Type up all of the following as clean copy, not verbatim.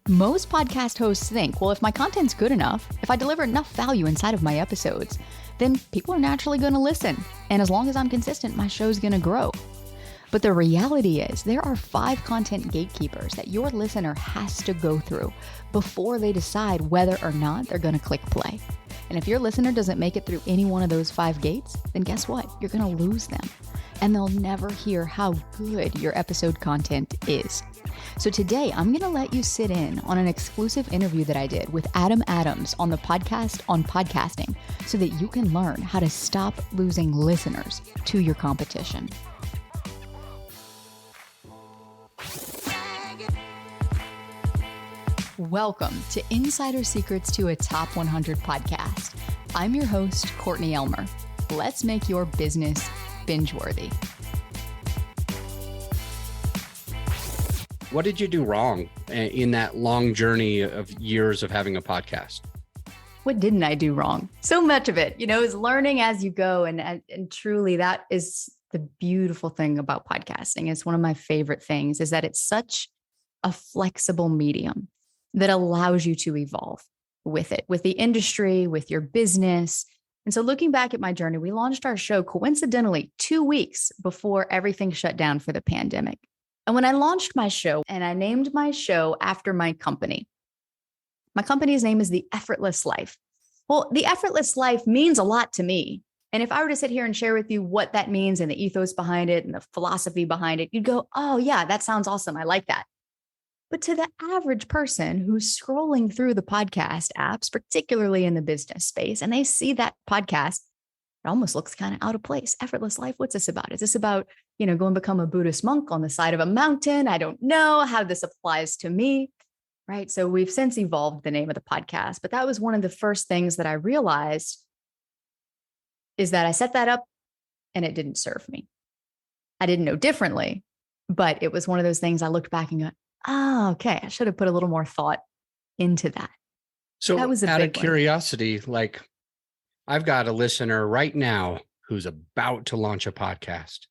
Most podcast hosts think, well, if my content's good enough, if I deliver enough value inside of my episodes, then people are naturally going to listen. And as long as I'm consistent, my show's going to grow. But the reality is there are 5 content gatekeepers that your listener has to go through before they decide whether or not they're going to click play. And if your listener doesn't make it through any one of those 5 gates, then guess what? You're going to lose them. And they'll never hear how good your episode content is. So today, I'm going to let you sit in on an exclusive interview that I did with Adam Adams on the podcast on podcasting so that you can learn how to stop losing listeners to your competition. Welcome to Insider Secrets to a Top 100 podcast. I'm your host, Courtney Elmer. Let's make your business bingeworthy. What did you do wrong in that long journey of years of having a podcast? What didn't I do wrong? So much of it, is learning as you go. And truly, that is the beautiful thing about podcasting. It's one of my favorite things is that it's such a flexible medium that allows you to evolve with it, with the industry, with your business. And so looking back at my journey, we launched our show coincidentally 2 weeks before everything shut down for the pandemic. And when I launched my show and I named my show after my company's name is The Effortless Life. Well, The Effortless Life means a lot to me. And if I were to sit here and share with you what that means and the ethos behind it and the philosophy behind it, you'd go, oh yeah, that sounds awesome. I like that. But to the average person who's scrolling through the podcast apps, particularly in the business space, and they see that podcast, it almost looks kind of out of place. Effortless life. What's this about? Is this about, go and become a Buddhist monk on the side of a mountain? I don't know how this applies to me, right? So we've since evolved the name of the podcast, but that was one of the first things that I realized is that I set that up and it didn't serve me. I didn't know differently, but it was one of those things I looked back and go, oh, okay, I should have put a little more thought into that. So that was out of curiosity, I've got a listener right now who's about to launch a podcast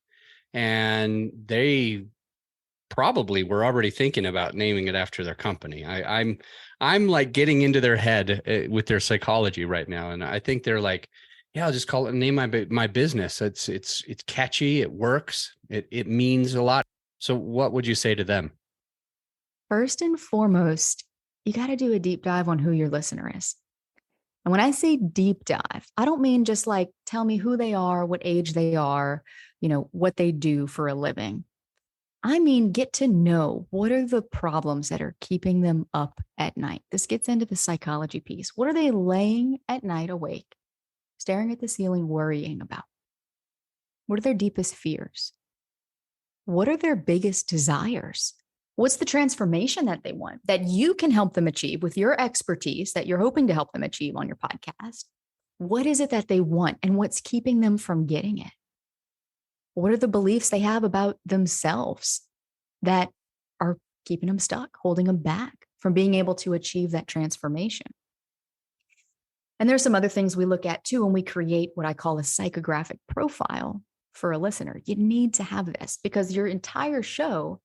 and they probably were already thinking about naming it after their company. I'm like getting into their head with their psychology right now. And I think they're like, yeah, I'll just call it name my business. It's catchy. It works. It means a lot. So what would you say to them? First and foremost, you got to do a deep dive on who your listener is. And when I say deep dive, I don't mean just like tell me who they are, what age they are, what they do for a living. I mean, get to know what are the problems that are keeping them up at night. This gets into the psychology piece. What are they laying at night awake, staring at the ceiling, worrying about? What are their deepest fears? What are their biggest desires? What's the transformation that they want that you can help them achieve with your expertise that you're hoping to help them achieve on your podcast? What is it that they want and what's keeping them from getting it? What are the beliefs they have about themselves that are keeping them stuck, holding them back from being able to achieve that transformation? And there's some other things we look at too when we create what I call a psychographic profile for a listener. You need to have this because your entire show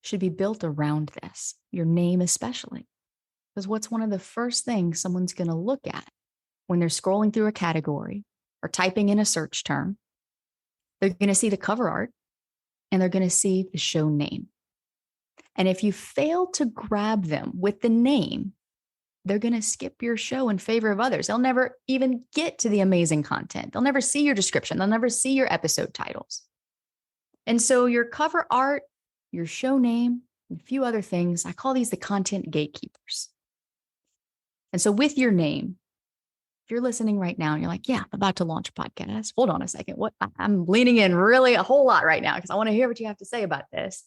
should be built around this, your name especially. Because what's one of the first things someone's going to look at when they're scrolling through a category or typing in a search term? They're going to see the cover art and they're going to see the show name. And if you fail to grab them with the name, they're going to skip your show in favor of others. They'll never even get to the amazing content. They'll never see your description. They'll never see your episode titles. And so your cover art, your show name, and a few other things, I call these the content gatekeepers. And so with your name, if you're listening right now and you're like, yeah, I'm about to launch a podcast. Hold on a second. What? I'm leaning in really a whole lot right now because I want to hear what you have to say about this.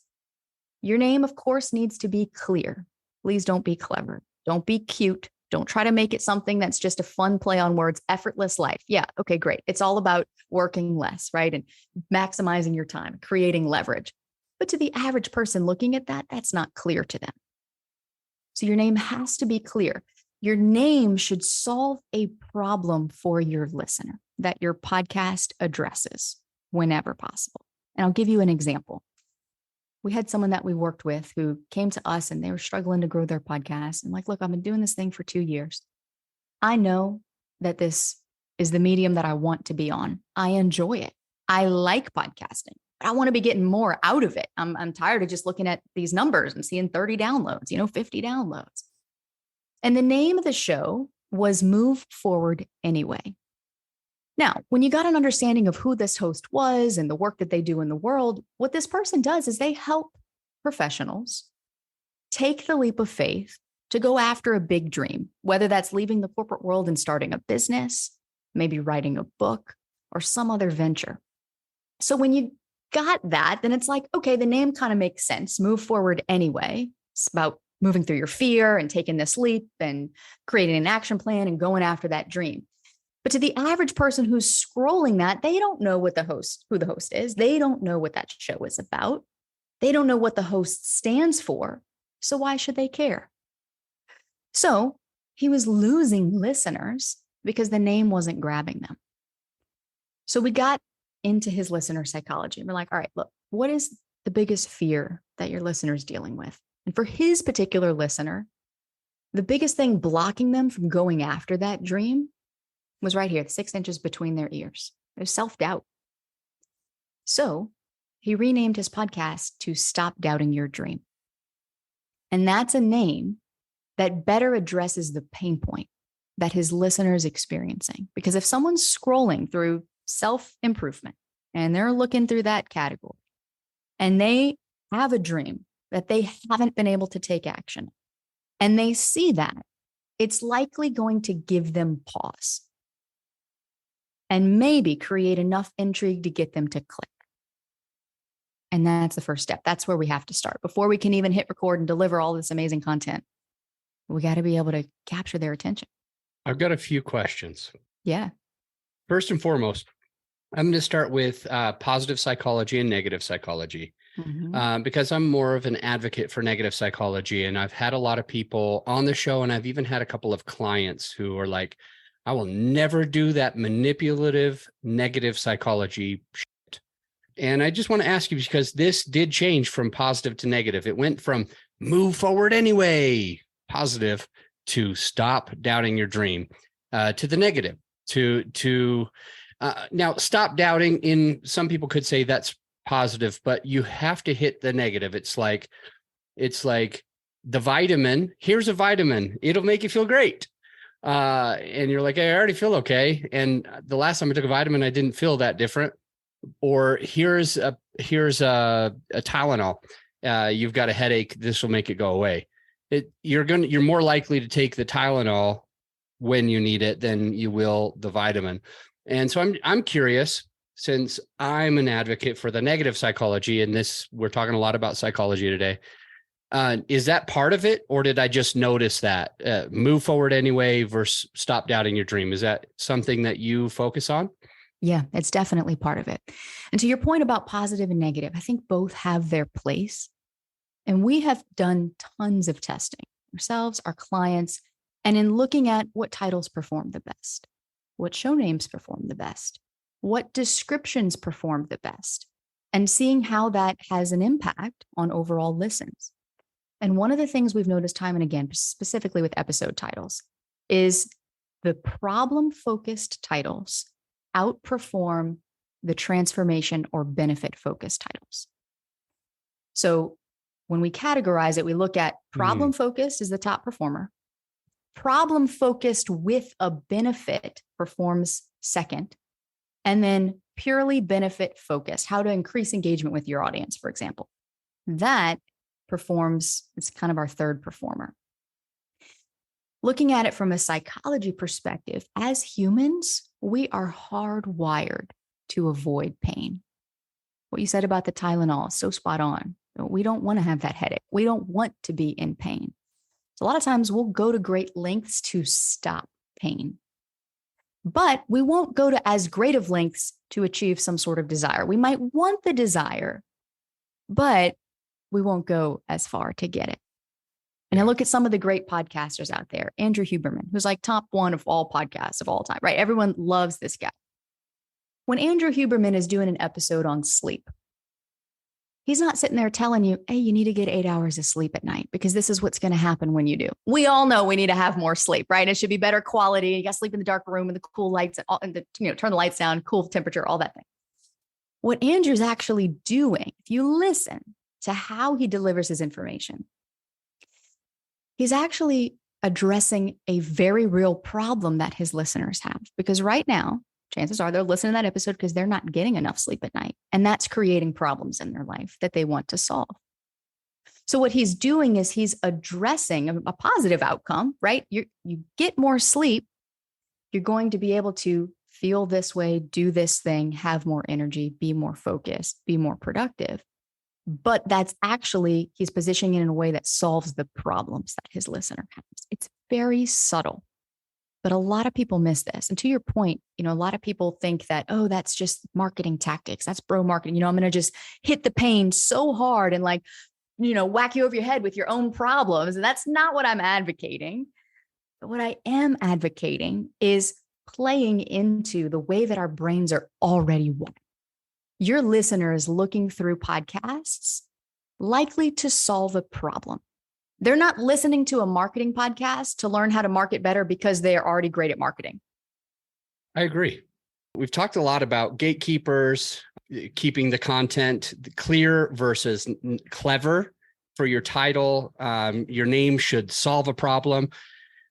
Your name, of course, needs to be clear. Please don't be clever. Don't be cute. Don't try to make it something that's just a fun play on words. Effortless life. Yeah. Okay, great. It's all about working less, right? And maximizing your time, creating leverage. But to the average person looking at that, that's not clear to them. So your name has to be clear. Your name should solve a problem for your listener that your podcast addresses whenever possible. And I'll give you an example. We had someone that we worked with who came to us and they were struggling to grow their podcast. And like, look, I've been doing this thing for 2 years. I know that this is the medium that I want to be on. I enjoy it. I like podcasting, but I want to be getting more out of it. I'm tired of just looking at these numbers and seeing 30 downloads, 50 downloads. And the name of the show was Move Forward Anyway. Now, when you got an understanding of who this host was and the work that they do in the world, what this person does is they help professionals take the leap of faith to go after a big dream, whether that's leaving the corporate world and starting a business, maybe writing a book, or some other venture. So when you got that, then it's like, okay, the name kind of makes sense. Move Forward Anyway. It's about moving through your fear and taking this leap and creating an action plan and going after that dream. But to the average person who's scrolling that, they don't know who the host is. They don't know what that show is about. They don't know what the host stands for. So why should they care? So he was losing listeners because the name wasn't grabbing them. So we got into his listener psychology. And we're like, all right, look, what is the biggest fear that your listener's dealing with? And for his particular listener, the biggest thing blocking them from going after that dream was right here, 6 inches between their ears. It was self-doubt. So he renamed his podcast to Stop Doubting Your Dream. And that's a name that better addresses the pain point that his listener is experiencing. Because if someone's scrolling through self-improvement and they're looking through that category and they have a dream that they haven't been able to take action, and they see that, it's likely going to give them pause and maybe create enough intrigue to get them to click. And that's the first step. That's where we have to start. Before we can even hit record and deliver all this amazing content, we got to be able to capture their attention. I've got a few questions. Yeah. First and foremost, I'm going to start with positive psychology and negative psychology. Because I'm more of an advocate for negative psychology. And I've had a lot of people on the show, and I've even had a couple of clients who are like, I will never do that manipulative negative psychology shit. And I just want to ask you, because this did change from positive to negative. It went from move forward anyway, positive, to stop doubting your dream, to the negative, now stop doubting. In some people could say that's positive, but you have to hit the negative. It's like the vitamin. Here's a vitamin. It'll make you feel great. And you're like, hey, I already feel okay. And the last time I took a vitamin, I didn't feel that different. Or here's a Tylenol. You've got a headache. This will make it go away. You're more likely to take the Tylenol when you need it than you will the vitamin. And so I'm curious, since I'm an advocate for the negative psychology, and we're talking a lot about psychology today. Is that part of it, or did I just notice that move forward anyway versus stop doubting your dream? Is that something that you focus on? Yeah, it's definitely part of it. And to your point about positive and negative, I think both have their place. And we have done tons of testing ourselves, our clients, and in looking at what titles perform the best, what show names perform the best, what descriptions perform the best, and seeing how that has an impact on overall listens. And one of the things we've noticed time and again, specifically with episode titles, is the problem-focused titles outperform the transformation or benefit-focused titles. So when we categorize it, we look at problem-focused is the top performer. Problem-focused with a benefit performs second. And then purely benefit-focused, how to increase engagement with your audience, for example. That performs, it's kind of our third performer. Looking at it from a psychology perspective, as humans, we are hardwired to avoid pain. What you said about the Tylenol is so spot on. We don't want to have that headache. We don't want to be in pain. So a lot of times we'll go to great lengths to stop pain, but we won't go to as great of lengths to achieve some sort of desire. We might want the desire, but we won't go as far to get it. And I look at some of the great podcasters out there, Andrew Huberman, who's like top one of all podcasts of all time, right? Everyone loves this guy. When Andrew Huberman is doing an episode on sleep, He's not sitting there telling you, hey, you need to get 8 hours of sleep at night because this is what's going to happen when you do. We all know we need to have more sleep, right? It should be better quality. You got to sleep in the dark room with the cool lights and turn the lights down, cool temperature, all that thing. What Andrew's actually doing, if you listen to how he delivers his information, he's actually addressing a very real problem that his listeners have. Because right now, chances are they're listening to that episode because they're not getting enough sleep at night. And that's creating problems in their life that they want to solve. So what he's doing is he's addressing a positive outcome, right? You get more sleep, you're going to be able to feel this way, do this thing, have more energy, be more focused, be more productive. But that's actually, he's positioning it in a way that solves the problems that his listener has. It's very subtle. But a lot of people miss this. And to your point, a lot of people think that, oh, that's just marketing tactics. That's bro marketing. I'm going to just hit the pain so hard and whack you over your head with your own problems. And that's not what I'm advocating. But what I am advocating is playing into the way that our brains are already wired. Your listener is looking through podcasts likely to solve a problem. They're not listening to a marketing podcast to learn how to market better because they are already great at marketing. I agree. We've talked a lot about gatekeepers, keeping the content clear versus clever for your title. Your name should solve a problem,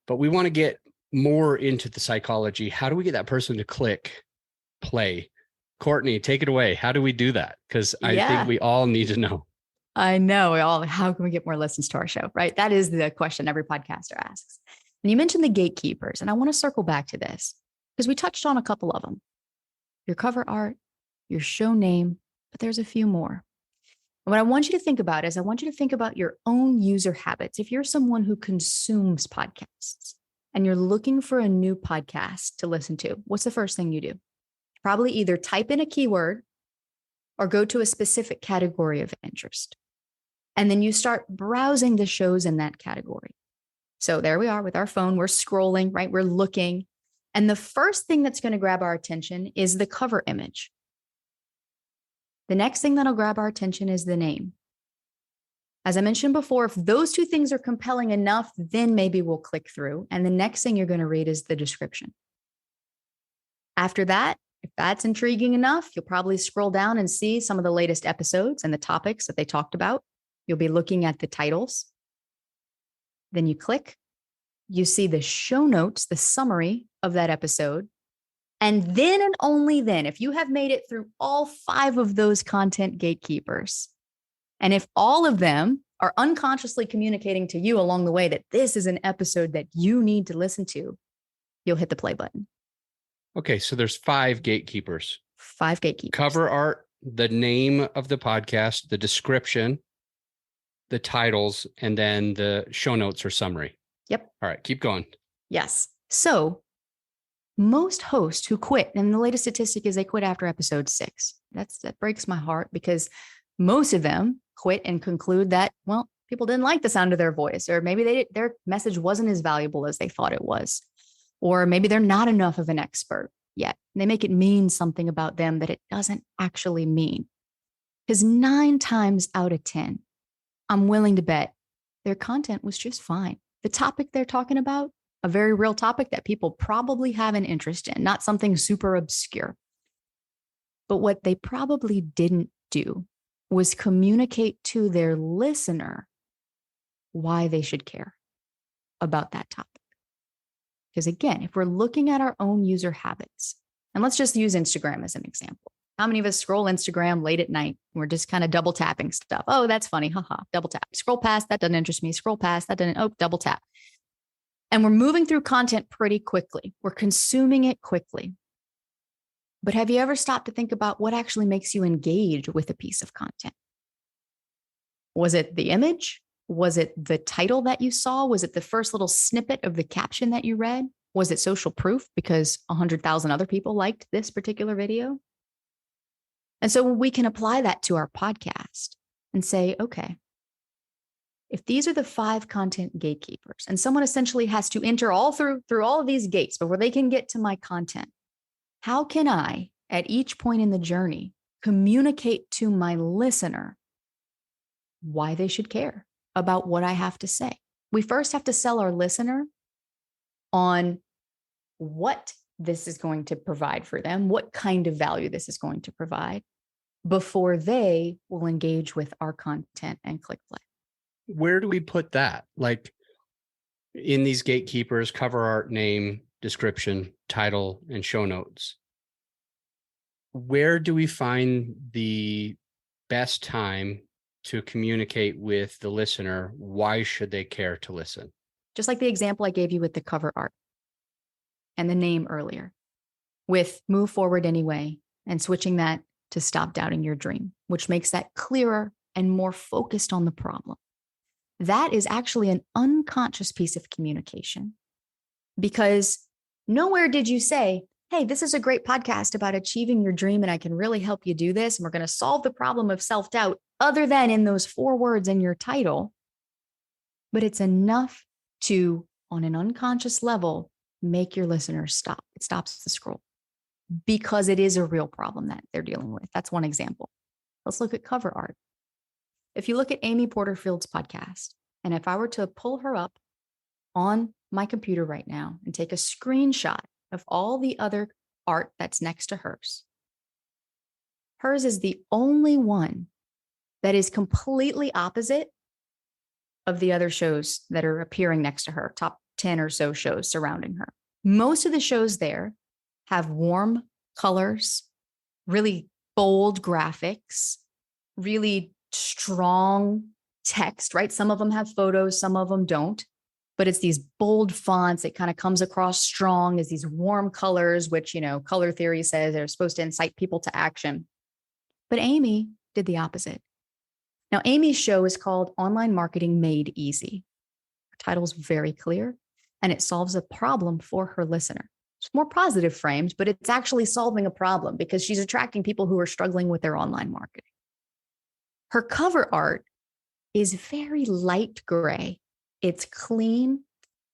but we want to get more into the psychology. How do we get that person to click play? Courtney, take it away. How do we do that? Because I think we all need to know. I know. How can we get more listens to our show, right? That is the question every podcaster asks. And you mentioned the gatekeepers, and I want to circle back to this because we touched on a couple of them. Your cover art, your show name, but there's a few more. And what I want you to think about is I want you to think about your own user habits. If you're someone who consumes podcasts and you're looking for a new podcast to listen to, what's the first thing you do? Probably either type in a keyword or go to a specific category of interest. And then you start browsing the shows in that category. So there we are with our phone. We're scrolling, right? We're looking. And the first thing that's going to grab our attention is the cover image. The next thing that'll grab our attention is the name. As I mentioned before, if those two things are compelling enough, then maybe we'll click through. And the next thing you're going to read is the description. After that, if that's intriguing enough, you'll probably scroll down and see some of the latest episodes and the topics that they talked about. You'll be looking at the titles. Then you click, you see the show notes, the summary of that episode. And then and only then, if you have made it through all 5 of those content gatekeepers, and if all of them are unconsciously communicating to you along the way that this is an episode that you need to listen to, you'll hit the play button. Okay, so there's 5 gatekeepers. 5 gatekeepers. Cover art, the name of the podcast, the description, the titles, and then the show notes or summary. Yep. All right, keep going. Yes. So most hosts who quit, and the latest statistic is they quit after episode 6. That breaks my heart because most of them quit and conclude that, well, people didn't like the sound of their voice, or maybe their message wasn't as valuable as they thought it was. Or maybe they're not enough of an expert yet. They make it mean something about them that it doesn't actually mean. Because 9 times out of 10, I'm willing to bet their content was just fine. The topic they're talking about, a very real topic that people probably have an interest in, not something super obscure. But what they probably didn't do was communicate to their listener why they should care about that topic. Because again, if we're looking at our own user habits, and let's just use Instagram as an example. How many of us scroll Instagram late at night? And we're just kind of double tapping stuff. Oh, that's funny. Haha, double tap. Scroll past, that doesn't interest me. Scroll past, that doesn't, double tap. And we're moving through content pretty quickly. We're consuming it quickly. But have you ever stopped to think about what actually makes you engage with a piece of content? Was it the image? Was it the title that you saw? Was it the first little snippet of the caption that you read? Was it social proof because 100,000 other people liked this particular video? And so we can apply that to our podcast and say, okay, if these are the 5 content gatekeepers and someone essentially has to enter all through all of these gates before they can get to my content, how can I, at each point in the journey, communicate to my listener why they should care about what I have to say. We first have to sell our listener on what this is going to provide for them, what kind of value this is going to provide, before they will engage with our content and click play. Where do we put that? Like in these gatekeepers, cover art, name, description, title, and show notes. Where do we find the best time to communicate with the listener? Why should they care to listen? Just like the example I gave you with the cover art and the name earlier, with move forward anyway, and switching that to stop doubting your dream, which makes that clearer and more focused on the problem. That is actually an unconscious piece of communication, because nowhere did you say, hey, this is a great podcast about achieving your dream and I can really help you do this. And we're going to solve the problem of self-doubt, other than in those 4 words in your title. But it's enough to, on an unconscious level, make your listeners stop. It stops the scroll because it is a real problem that they're dealing with. That's one example. Let's look at cover art. If you look at Amy Porterfield's podcast, and if I were to pull her up on my computer right now and take a screenshot of all the other art that's next to hers, hers is the only one that is completely opposite of the other shows that are appearing next to her, top 10 or so shows surrounding her. Most of the shows there have warm colors, really bold graphics, really strong text, right? Some of them have photos, some of them don't, but it's these bold fonts. It kind of comes across strong as these warm colors, which, color theory says they're supposed to incite people to action. But Amy did the opposite. Now, Amy's show is called Online Marketing Made Easy. Her title's very clear, and it solves a problem for her listener. It's more positive frames, but it's actually solving a problem because she's attracting people who are struggling with their online marketing. Her cover art is very light gray. It's clean.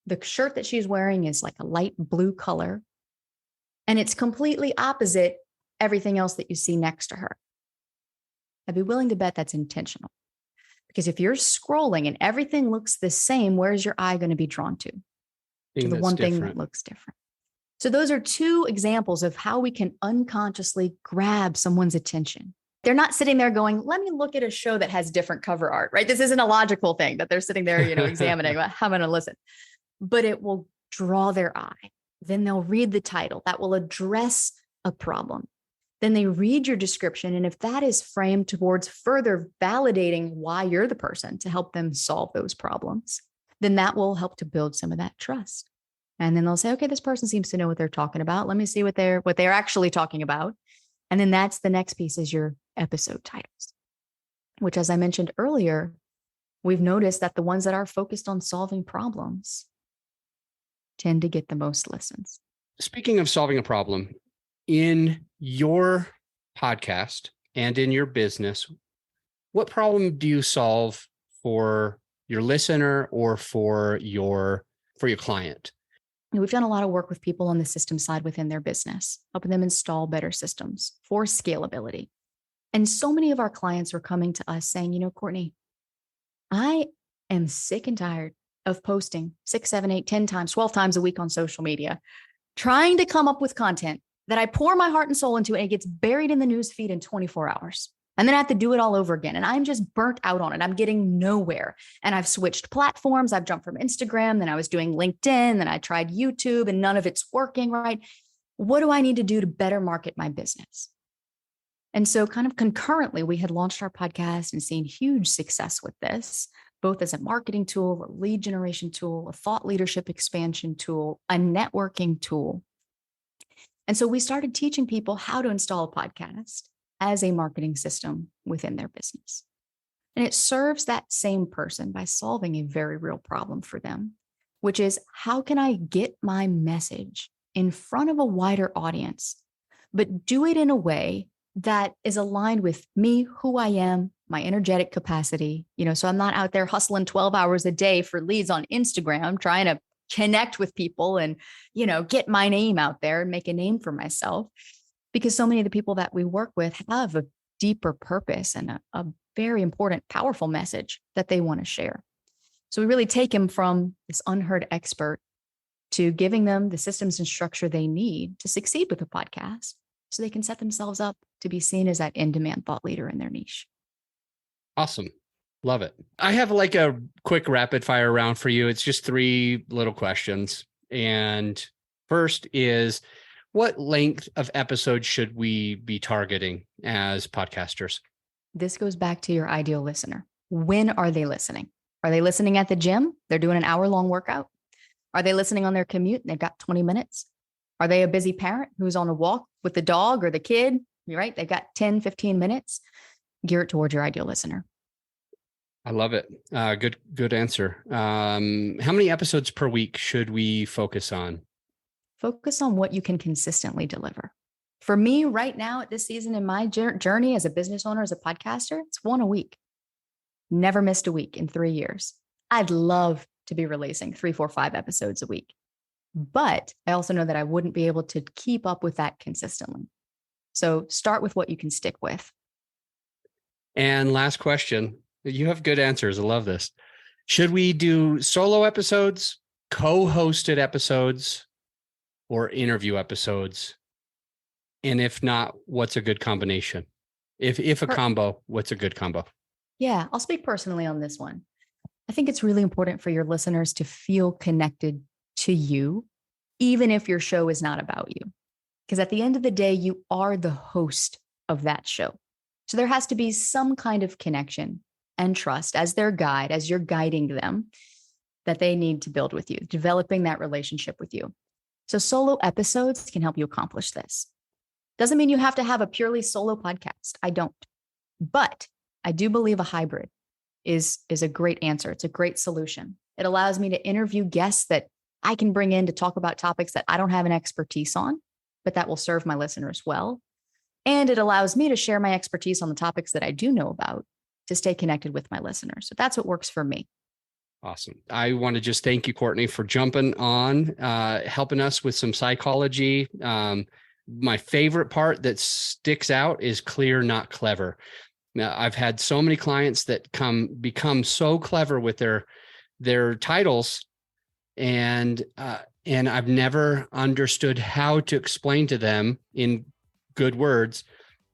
The shirt that she's wearing is like a light blue color, and it's completely opposite everything else that you see next to her. I'd be willing to bet that's intentional, because if you're scrolling and everything looks the same, where's your eye going to be drawn to? To the one thing that looks different. So those are 2 examples of how we can unconsciously grab someone's attention. They're not sitting there going, let me look at a show that has different cover art, right? This isn't a logical thing that they're sitting there, examining, how I'm going to listen. But it will draw their eye. Then they'll read the title that will address a problem. Then they read your description. And if that is framed towards further validating why you're the person to help them solve those problems, then that will help to build some of that trust. And then they'll say, okay, this person seems to know what they're talking about. Let me see what they're actually talking about. And then that's the next piece, is your episode titles, which, as I mentioned earlier, we've noticed that the ones that are focused on solving problems tend to get the most listens. Speaking of solving a problem, in your podcast and in your business, what problem do you solve for your listener or for your client? We've done a lot of work with people on the system side within their business, helping them install better systems for scalability. And so many of our clients were coming to us saying, Courtney, I am sick and tired of posting 6, 7, 8, 10 times, 12 times a week on social media, trying to come up with content that I pour my heart and soul into, and it gets buried in the news feed in 24 hours. And then I have to do it all over again. And I'm just burnt out on it. I'm getting nowhere. And I've switched platforms. I've jumped from Instagram. Then I was doing LinkedIn. Then I tried YouTube, and none of it's working right. What do I need to do to better market my business? And so kind of concurrently, we had launched our podcast and seen huge success with this, both as a marketing tool, a lead generation tool, a thought leadership expansion tool, a networking tool. And so we started teaching people how to install a podcast as a marketing system within their business. And it serves that same person by solving a very real problem for them, which is, how can I get my message in front of a wider audience, but do it in a way that is aligned with me, who I am, my energetic capacity, so I'm not out there hustling 12 hours a day for leads on Instagram, trying to connect with people and, get my name out there and make a name for myself. Because so many of the people that we work with have a deeper purpose and a very important, powerful message that they want to share. So we really take them from this unheard expert to giving them the systems and structure they need to succeed with a podcast so they can set themselves up to be seen as that in-demand thought leader in their niche. Awesome. Love it. I have like a quick rapid fire round for you. It's just 3 little questions. And first is, what length of episodes should we be targeting as podcasters? This goes back to your ideal listener. When are they listening? Are they listening at the gym? They're doing an hour-long workout. Are they listening on their commute and they've got 20 minutes? Are they a busy parent who's on a walk with the dog or the kid? You're right. They've got 10, 15 minutes. Gear it towards your ideal listener. I love it. Good answer. How many episodes per week should we focus on? Focus on what you can consistently deliver. For me right now at this season in my journey as a business owner, as a podcaster, it's 1 a week. Never missed a week in 3 years. I'd love to be releasing 3, 4, 5 episodes a week. But I also know that I wouldn't be able to keep up with that consistently. So start with what you can stick with. And last question. You have good answers. I love this. Should we do solo episodes, co-hosted episodes, or interview episodes? And if not, what's a good combination? If a combo, what's a good combo? Yeah, I'll speak personally on this one. I think it's really important for your listeners to feel connected to you, even if your show is not about you. Because at the end of the day, you are the host of that show. So there has to be some kind of connection and trust as their guide, as you're guiding them, that they need to build with you, developing that relationship with you. So solo episodes can help you accomplish this. Doesn't mean you have to have a purely solo podcast. I don't. But I do believe a hybrid is a great answer. It's a great solution. It allows me to interview guests that I can bring in to talk about topics that I don't have an expertise on, but that will serve my listeners well. And it allows me to share my expertise on the topics that I do know about to stay connected with my listeners. So that's what works for me. Awesome. I want to just thank you, Courtney, for jumping on, helping us with some psychology. My favorite part that sticks out is clear, not clever. Now, I've had so many clients that become so clever with their titles, and I've never understood how to explain to them in good words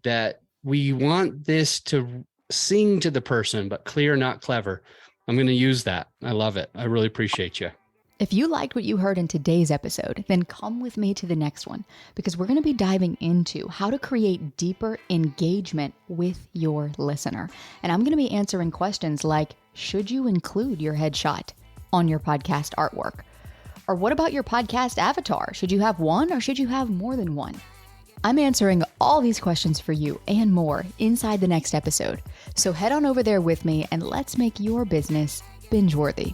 that we want this to sing to the person, but clear, not clever. I'm going to use that. I love it. I really appreciate you. If you liked what you heard in today's episode, then come with me to the next one, because we're going to be diving into how to create deeper engagement with your listener. And I'm going to be answering questions like, should you include your headshot on your podcast artwork? Or what about your podcast avatar? Should you have one or should you have more than one? I'm answering all these questions for you and more inside the next episode. So head on over there with me and let's make your business binge-worthy.